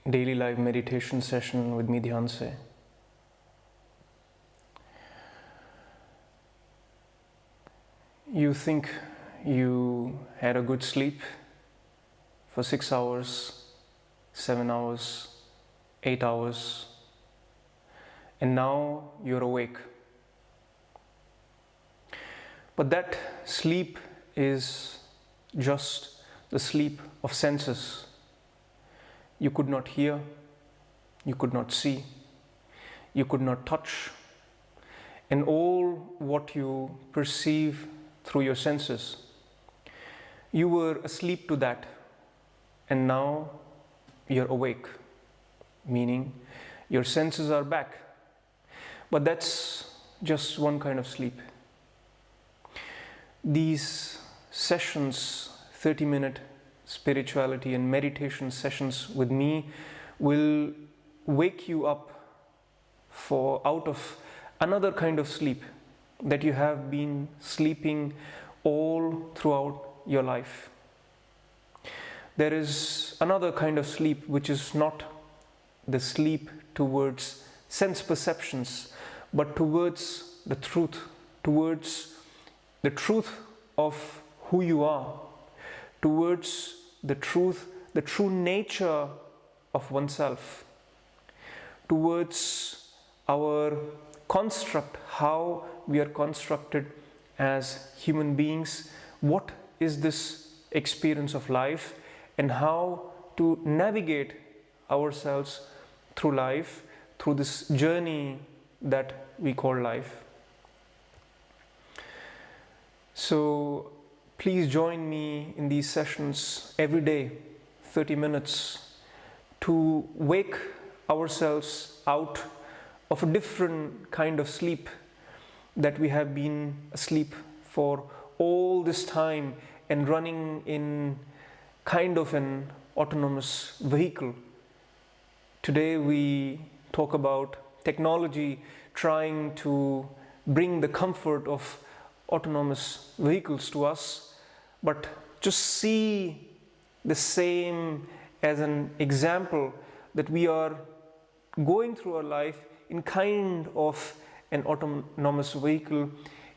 daily live meditation session with me, Dhyanse. You think you had a good sleep for 6 hours, 7 hours, 8 hours, and now you're awake. But that sleep is just the sleep of senses. You could not hear, you could not see, you could not touch, and all what you perceive through your senses. You were asleep to that, and now you're awake, meaning your senses are back. But that's just one kind of sleep. These sessions, 30-minute spirituality and meditation sessions with me, will wake you up out of another kind of sleep that you have been sleeping all throughout your life. There is another kind of sleep which is not the sleep towards sense perceptions, but towards the truth of who you are, towards the true nature of oneself, towards our construct, how we are constructed as human beings, what is this experience of life, and how to navigate ourselves through life, through this journey that we call life. So please join me in these sessions every day, 30 minutes, to wake ourselves out of a different kind of sleep that we have been asleep for all this time and running in kind of an autonomous vehicle. Today we talk about technology trying to bring the comfort of autonomous vehicles to us, but just see the same as an example that we are going through our life in kind of an autonomous vehicle,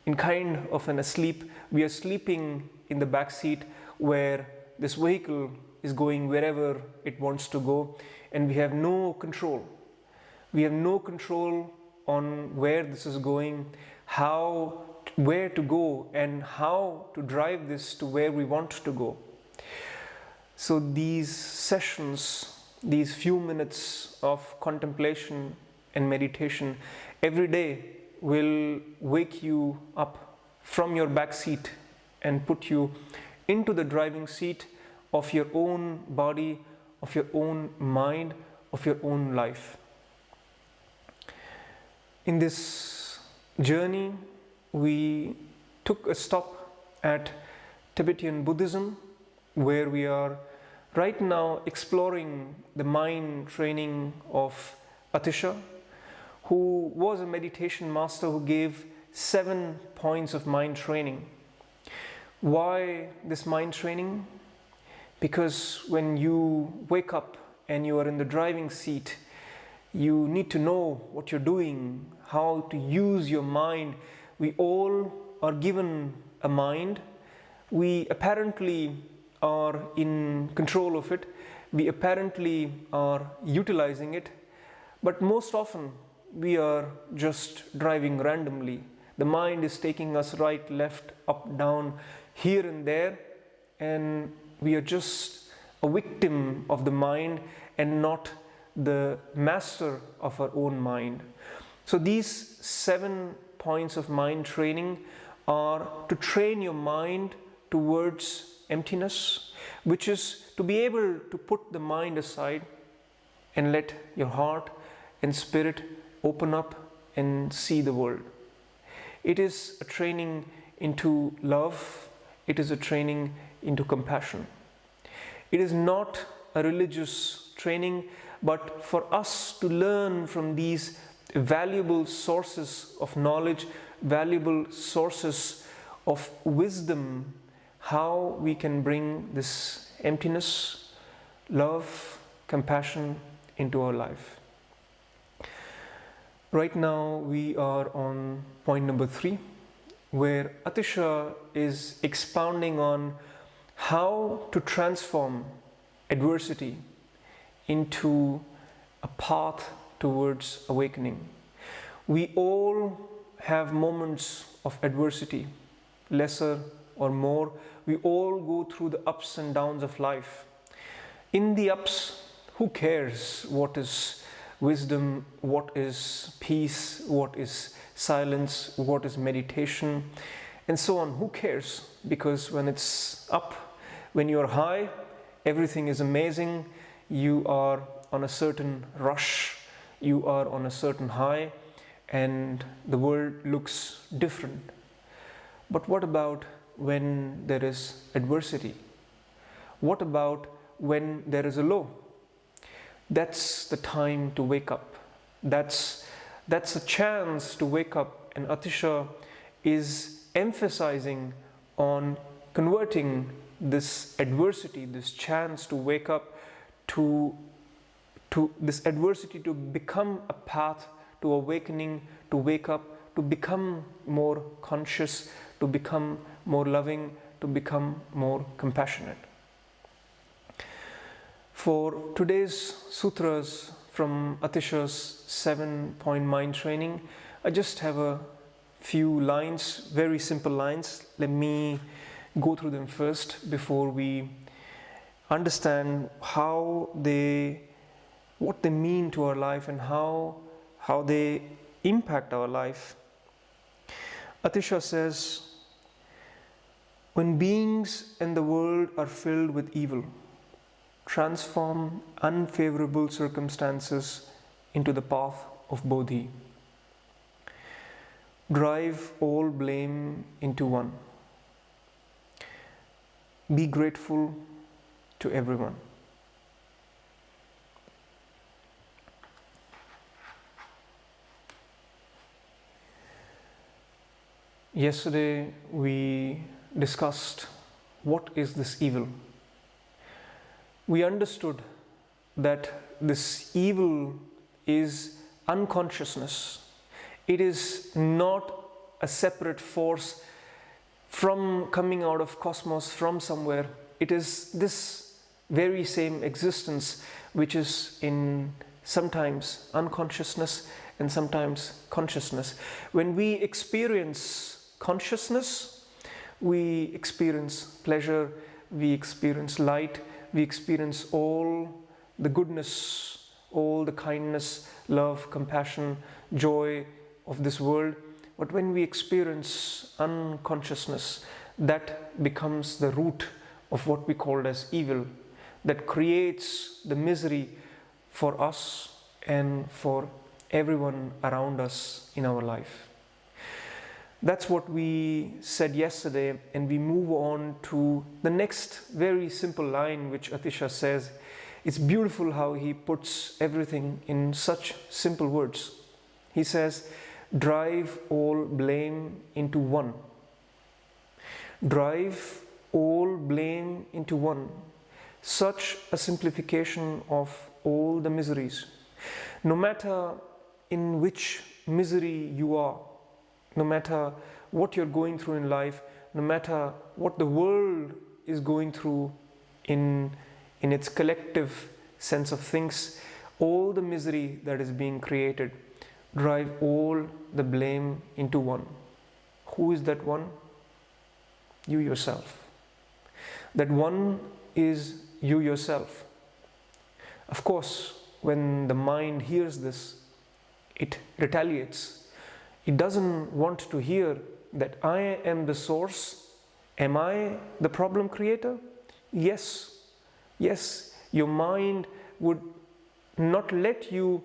in kind of an asleep. We are sleeping in the back seat where this vehicle is going wherever it wants to go, and we have no control. We have no control on where this is going, where to go, and how to drive this to where we want to go. So these sessions, these few minutes of contemplation and meditation every day will wake you up from your back seat and put you into the driving seat of your own body, of your own mind, of your own life. In this journey, we took a stop at Tibetan Buddhism, where we are right now exploring the mind training of Atisha, who was a meditation master who gave 7 points of mind training. Why this mind training? Because when you wake up and you are in the driving seat, you need to know what you're doing, how to use your mind. We all are given a mind. We apparently are in control of it. We apparently are utilizing it. But most often, we are just driving randomly. The mind is taking us right, left, up, down, here and there, and we are just a victim of the mind and not the master of our own mind. So these 7 points of mind training are to train your mind towards emptiness, which is to be able to put the mind aside and let your heart and spirit open up and see the world. It is a training into love. It is a training into compassion. It is not a religious training, but for us to learn from these valuable sources of knowledge, valuable sources of wisdom, how we can bring this emptiness, love, compassion into our life. Right now we are on point number 3, where Atisha is expounding on how to transform adversity into a path towards awakening. We all have moments of adversity, lesser or more. We all go through the ups and downs of life. In the ups, who cares what is wisdom, what is peace, what is silence, what is meditation, and so on? Who cares? Because when it's up, when you're high, everything is amazing. You are on a certain rush, you are on a certain high, and the world looks different. But what about when there is adversity? What about when there is a low? That's the time to wake up. That's a chance to wake up, and Atisha is emphasizing on converting this adversity, this chance to wake up, to this adversity to become a path to awakening, to wake up, to become more conscious, to become more loving, to become more compassionate. For today's sutras from Atisha's 7-point mind training, I just have a few lines, very simple lines. Let me go through them first before we understand what they mean to our life and how they impact our life. Atisha says, when beings in the world are filled with evil, transform unfavorable circumstances into the path of Bodhi. Drive all blame into one. Be grateful to everyone. Yesterday we discussed what is this evil. We understood that this evil is unconsciousness. It is not a separate force from coming out of cosmos from somewhere. It is this very same existence which is in sometimes unconsciousness and sometimes consciousness. When we experience consciousness, we experience pleasure, we experience light, we experience all the goodness, all the kindness, love, compassion, joy of this world. But when we experience unconsciousness, that becomes the root of what we call as evil, that creates the misery for us and for everyone around us in our life. That's what we said yesterday, and we move on to the next very simple line which Atisha says. It's beautiful how he puts everything in such simple words. He says, drive all blame into one. Drive all blame into one. Such a simplification of all the miseries. No matter in which misery you are, no matter what you're going through in life, no matter what the world is going through in its collective sense of things, all the misery that is being created, drive all the blame into one. Who is that one? You yourself. That one is you yourself. Of course, when the mind hears this, it retaliates. It doesn't want to hear that I am the source. Am I the problem creator? Yes. Yes, your mind would not let you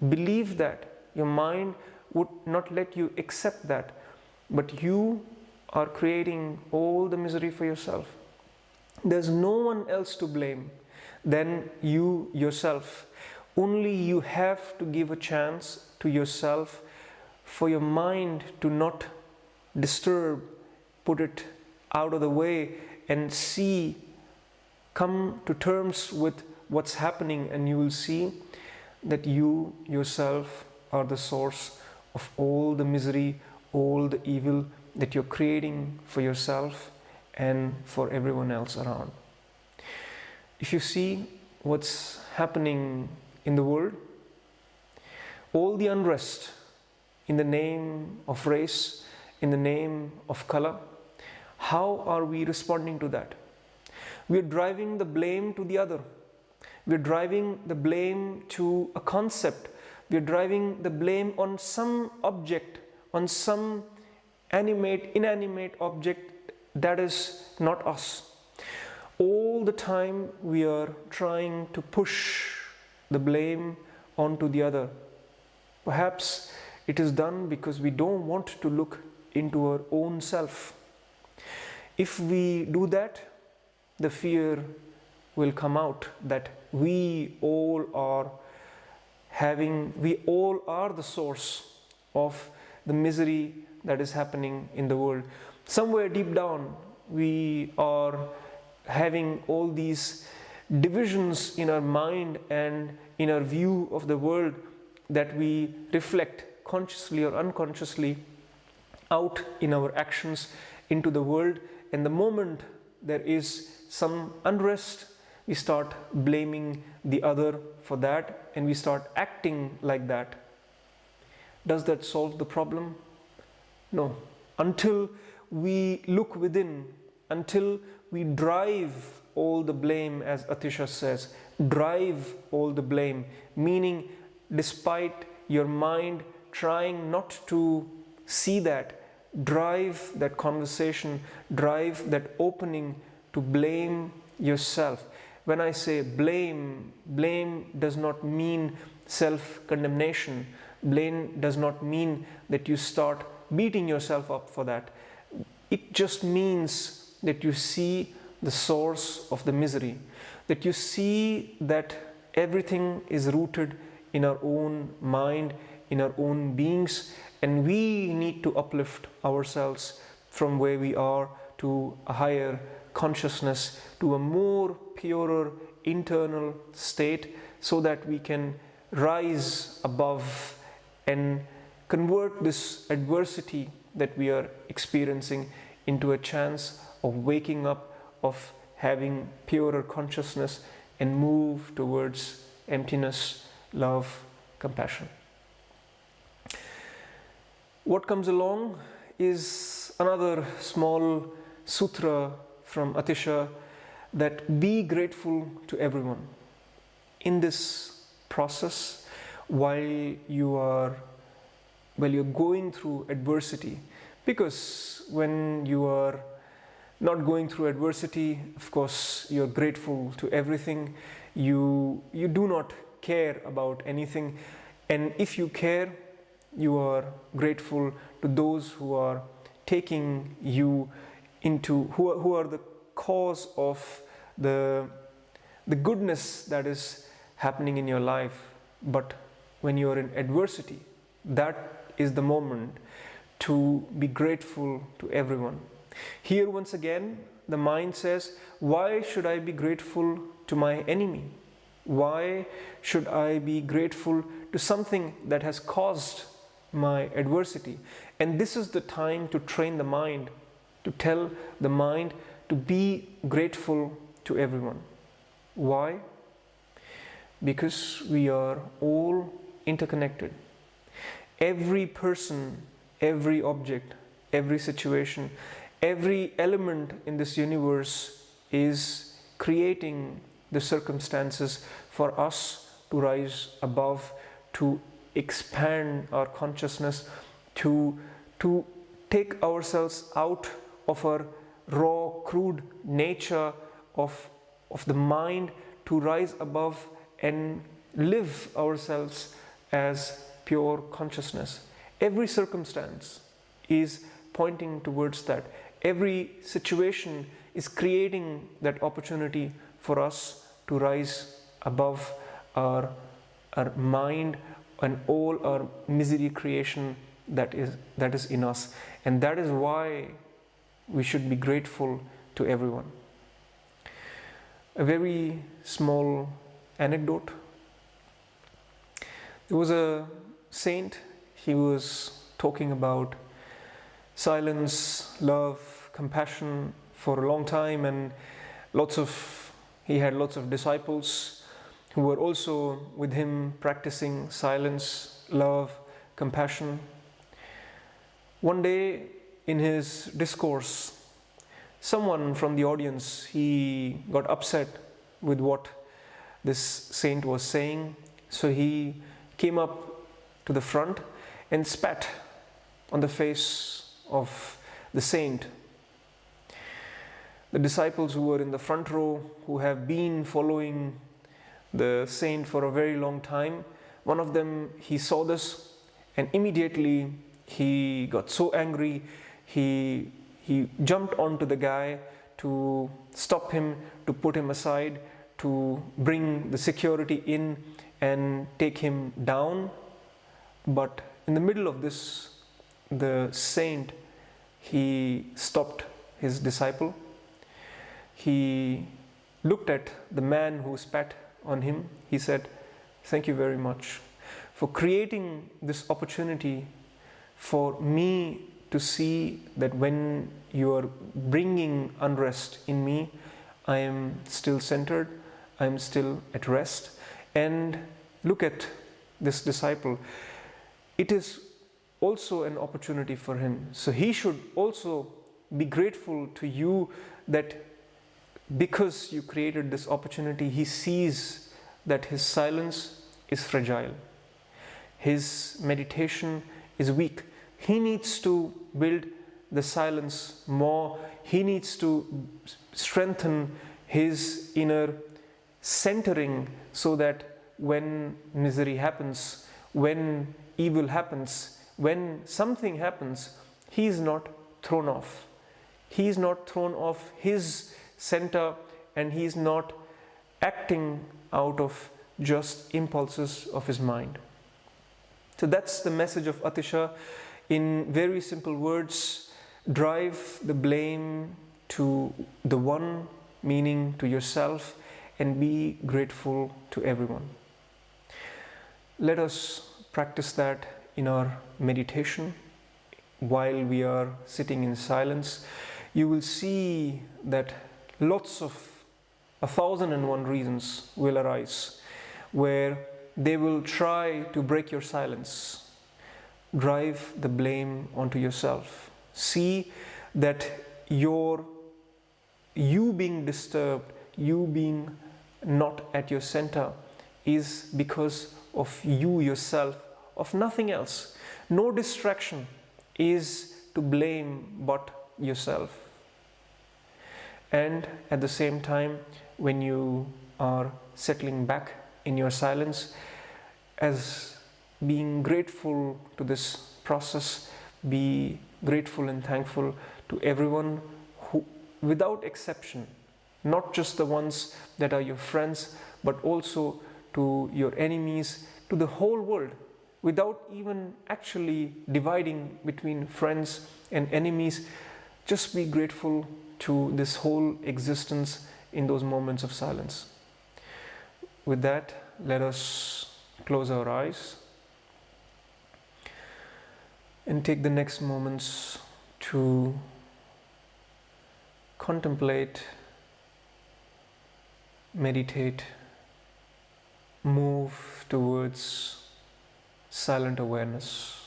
believe that. Your mind would not let you accept that. But you are creating all the misery for yourself. There's no one else to blame than you yourself. Only you have to give a chance to yourself for your mind to not disturb, put it out of the way and come to terms with what's happening, and you will see that you yourself are the source of all the misery, all the evil that you're creating for yourself and for everyone else around. If you see what's happening in the world, all the unrest in the name of race, in the name of color, how are we responding to that? We're driving the blame to the other. We're driving the blame to a concept. We're driving the blame on some object, on some inanimate object that is not us. All the time we are trying to push the blame onto the other. Perhaps it is done because we don't want to look into our own self. If we do that, the fear will come out that we all are the source of the misery that is happening in the world. Somewhere deep down, we are having all these divisions in our mind and in our view of the world that we reflect consciously or unconsciously out in our actions into the world. And the moment there is some unrest, we start blaming the other for that, and we start acting like that. Does that solve the problem? No. Until we look within, until we drive all the blame, as Atisha says, drive all the blame, meaning despite your mind trying not to see that, drive that conversation, drive that opening to blame yourself. When I say blame, blame does not mean self-condemnation. Blame does not mean that you start beating yourself up for that. It just means that you see the source of the misery, that you see that everything is rooted in our own mind, in our own beings, and we need to uplift ourselves from where we are to a higher consciousness, to a more purer internal state, so that we can rise above and convert this adversity that we are experiencing into a chance of waking up, of having purer consciousness, and move towards emptiness, love, compassion. What comes along is another small sutra from Atisha, that be grateful to everyone. In this process, while you're going through adversity, because when you are not going through adversity, of course, you're grateful to everything. You do not care about anything. And if you care, you are grateful to those who are taking you into, who are the cause of the goodness that is happening in your life. But when you are in adversity, that is the moment to be grateful to everyone. Here once again, the mind says, why should I be grateful to my enemy? Why should I be grateful to something that has caused my adversity? And this is the time to train the mind, to tell the mind to be grateful to everyone. Why? Because we are all interconnected. Every person, every object, every situation, every element in this universe is creating the circumstances for us to rise above, to expand our consciousness, to take ourselves out of our raw, crude nature of the mind, to rise above and live ourselves as pure consciousness. Every circumstance is pointing towards that. Every situation is creating that opportunity for us to rise above our mind and all our misery creation that is in us. And that is why we should be grateful to everyone. A very small anecdote. There was a saint, he was talking about silence, love, compassion for a long time, and he had lots of disciples who were also with him practicing silence, love, compassion. One day in his discourse, someone from the audience, he got upset with what this saint was saying. So he came up to the front and spat on the face of the saint. The disciples who were in the front row, who have been following the saint for a very long time, one of them, he saw this and immediately he got so angry, he jumped onto the guy to stop him, to put him aside, to bring the security in and take him down. But in the middle of this, the saint, he stopped his disciple. He looked at the man who spat on him. He said, "Thank you very much for creating this opportunity for me to see that when you are bringing unrest in me, I am still centered, I am still at rest." And look at this disciple. It is also an opportunity for him. So he should also be grateful to you that because you created this opportunity, he sees that his silence is fragile. His meditation is weak. He needs to build the silence more. He needs to strengthen his inner centering so that when misery happens, when evil happens, when something happens, he is not thrown off. He is not thrown off his center and he is not acting out of just impulses of his mind. So that's the message of Atisha. In very simple words, drive the blame to the one, meaning to yourself, and be grateful to everyone. Let us practice that in our meditation while we are sitting in silence. You will see that lots of 1,001 reasons will arise where they will try to break your silence. Drive the blame onto yourself. See that you being disturbed, you being not at your center, is because of you yourself, of nothing else. No distraction is to blame but yourself. And at the same time, when you are settling back in your silence, as being grateful to this process, be grateful and thankful to everyone who, without exception, not just the ones that are your friends, but also to your enemies, to the whole world, without even actually dividing between friends and enemies. Just be grateful to this whole existence in those moments of silence. With that, let us close our eyes and take the next moments to contemplate, meditate, move towards silent awareness.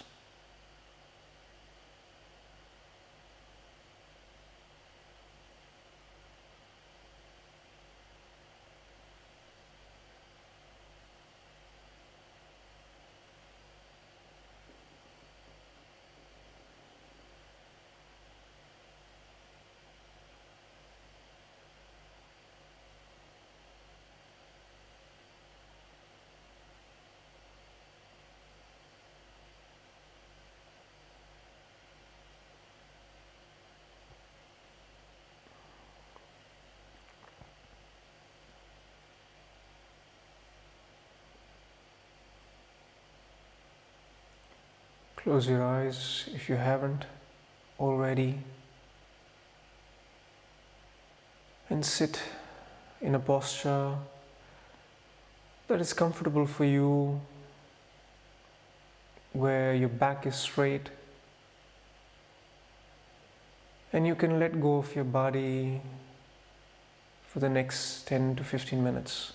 Close your eyes if you haven't already, and sit in a posture that is comfortable for you, where your back is straight and you can let go of your body for the next 10 to 15 minutes.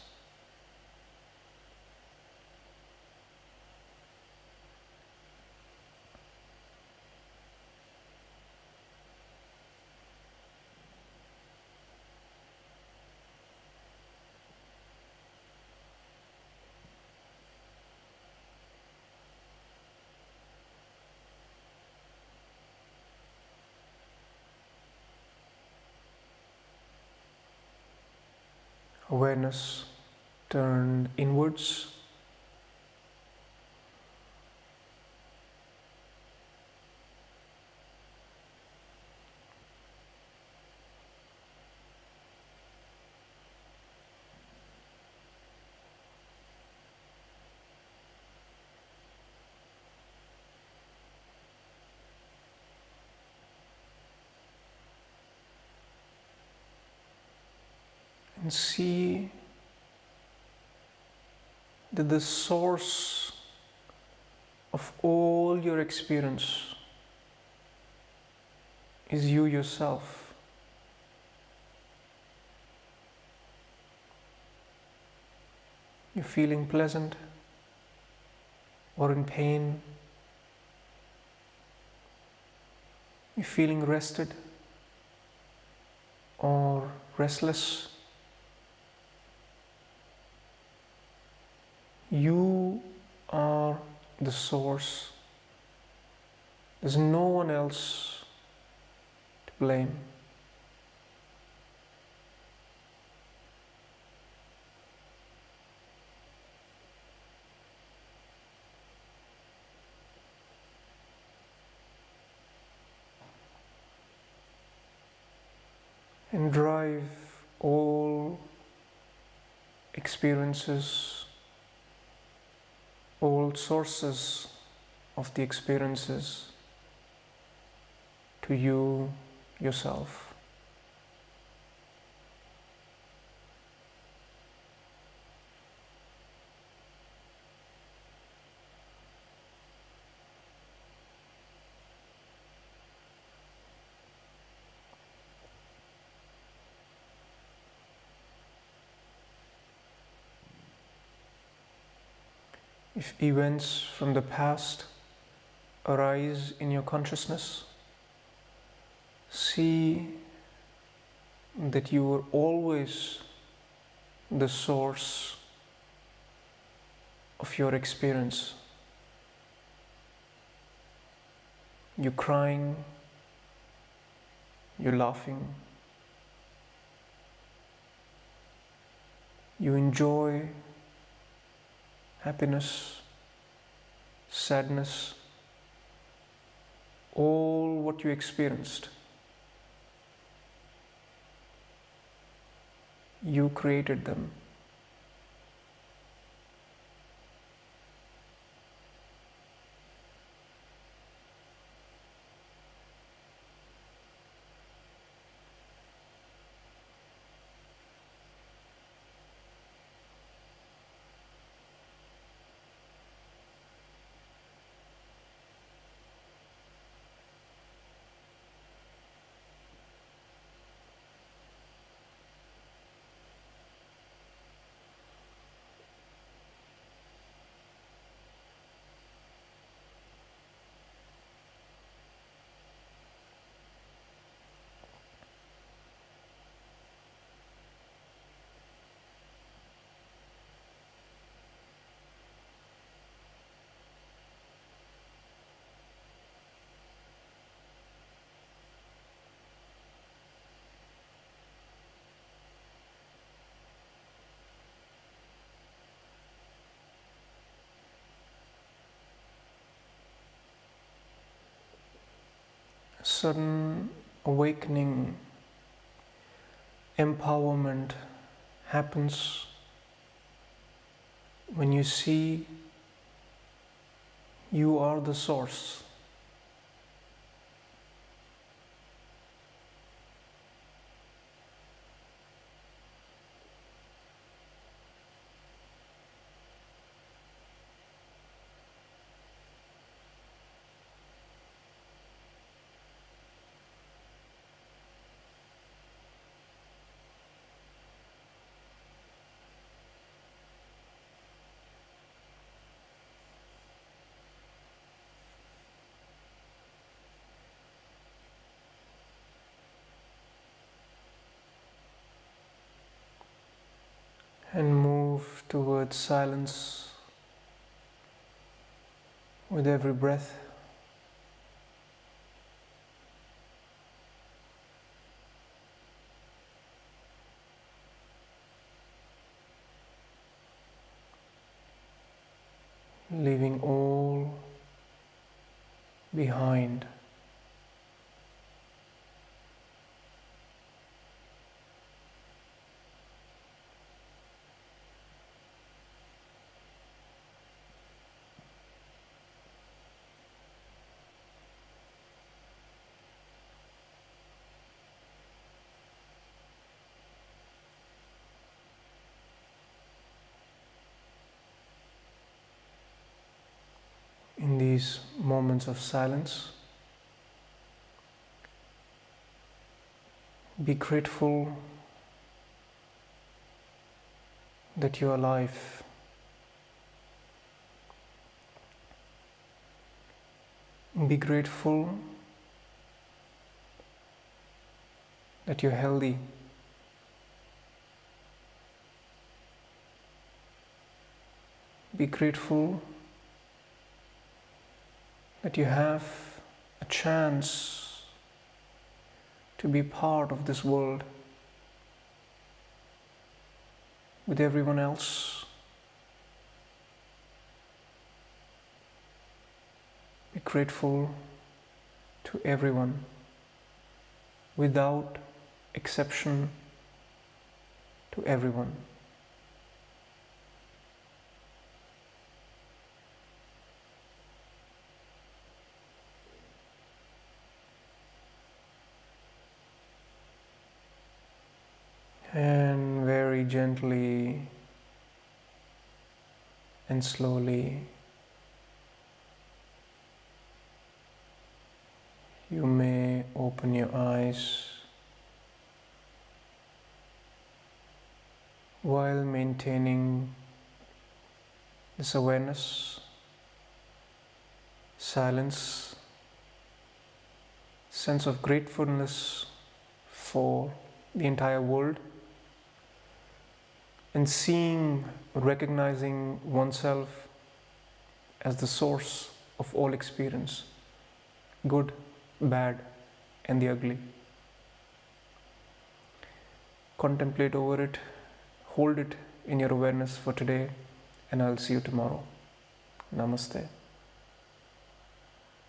Awareness turned inwards. And see that the source of all your experience is you yourself. You're feeling pleasant or in pain. You're feeling rested or restless. You are the source. There's no one else to blame. And drive all experiences, all sources of the experiences to you yourself. If events from the past arise in your consciousness, see that you were always the source of your experience. You're crying, you're laughing, you enjoy happiness, sadness, all what you experienced. You created them. A sudden awakening, empowerment happens when you see you are the source. towards silence with every breath. Leaving all behind. In these moments of silence, be grateful that you are alive. Be grateful that you're healthy. Be grateful that you have a chance to be part of this world with everyone else. Be grateful to everyone without exception, to everyone. And very gently and slowly you may open your eyes while maintaining this awareness, silence, sense of gratefulness for the entire world, and seeing, recognizing oneself as the source of all experience, good, bad, and the ugly. Contemplate over it, hold it in your awareness for today, and I'll see you tomorrow. Namaste.